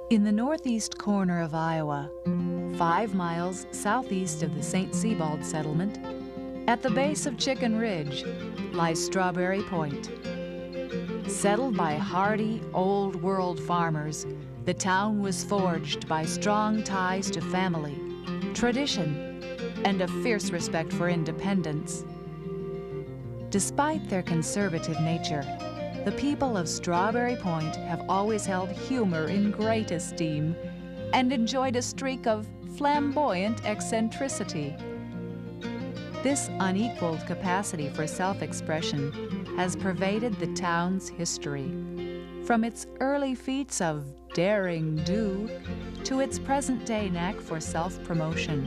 In the northeast corner of Iowa, 5 miles southeast of the St. Sebald settlement, at the base of Chicken Ridge, lies Strawberry Point. Settled by hardy, old-world farmers, the town was forged by strong ties to family, tradition, and a fierce respect for independence. Despite their conservative nature, the people of Strawberry Point have always held humor in great esteem and enjoyed a streak of flamboyant eccentricity. This unequaled capacity for self-expression has pervaded the town's history, from its early feats of daring do to its present-day knack for self-promotion.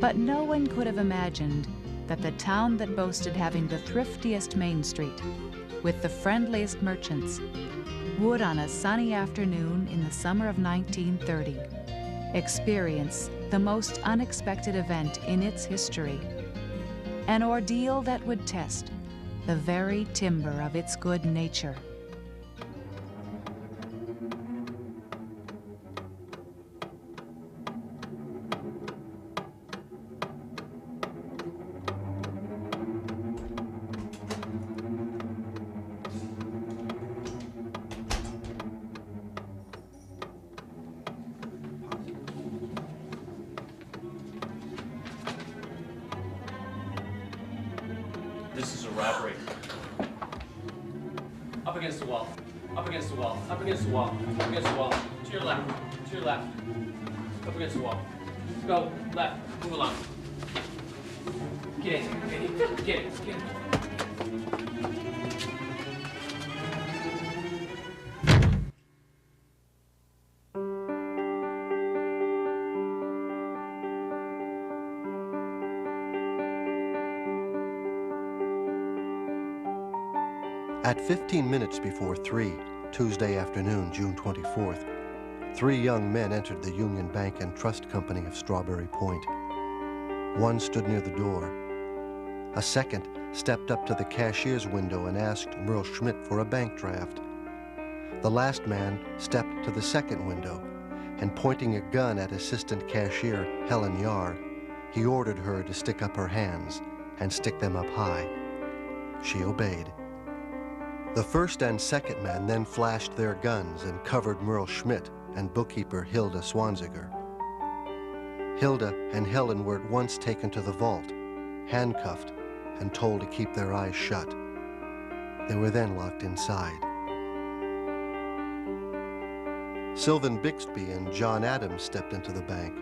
But no one could have imagined that the town that boasted having the thriftiest Main Street, with the friendliest merchants, would on a sunny afternoon in the summer of 1930 experience the most unexpected event in its history, an ordeal that would test the very timber of its good nature. This is a robbery. Up against the wall. Up against the wall. Up against the wall. Up against the wall. To your left. To your left. Up against the wall. Go left. Move along. Get in. Get in. Get in. Get in. At 15 minutes before 3, Tuesday afternoon, June 24th, 3 young men entered the Union Bank and Trust Company of Strawberry Point. One stood near the door. A second stepped up to the cashier's window and asked Merle Schmidt for a bank draft. The last man stepped to the second window and, pointing a gun at assistant cashier Helen Yar, he ordered her to stick up her hands and stick them up high. She obeyed. The first and second men then flashed their guns and covered Merle Schmidt and bookkeeper Hilda Swanziger. Hilda and Helen were at once taken to the vault, handcuffed, and told to keep their eyes shut. They were then locked inside. Sylvan Bixby and John Adams stepped into the bank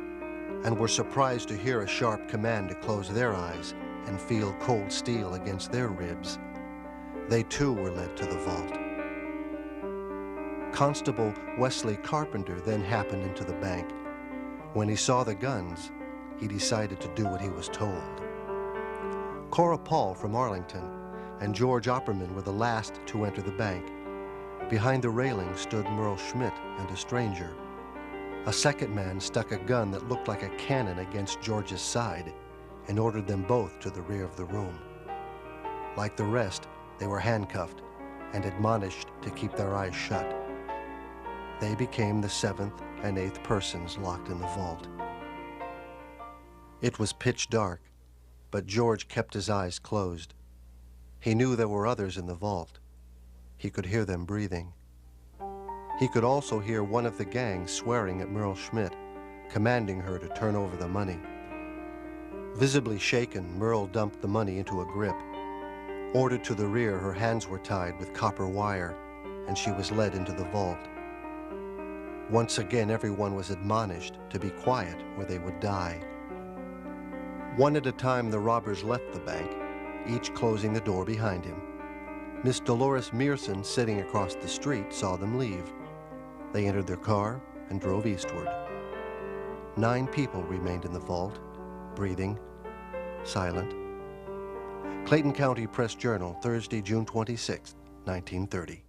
and were surprised to hear a sharp command to close their eyes and feel cold steel against their ribs. They too were led to the vault. Constable Wesley Carpenter then happened into the bank. When he saw the guns, he decided to do what he was told. Cora Paul from Arlington and George Opperman were the last to enter the bank. Behind the railing stood Merle Schmidt and a stranger. A second man stuck a gun that looked like a cannon against George's side and ordered them both to the rear of the room. Like the rest, they were handcuffed and admonished to keep their eyes shut. They became the 7th and 8th persons locked in the vault. It was pitch dark, but George kept his eyes closed. He knew there were others in the vault. He could hear them breathing. He could also hear one of the gang swearing at Merle Schmidt, commanding her to turn over the money. Visibly shaken, Merle dumped the money into a grip. Ordered to the rear, her hands were tied with copper wire, and she was led into the vault. Once again, everyone was admonished to be quiet or they would die. One at a time, the robbers left the bank, each closing the door behind him. Miss Dolores Mearson, sitting across the street, saw them leave. They entered their car and drove eastward. 9 people remained in the vault, breathing, silent. Clayton County Press Journal, Thursday, June 26, 1930.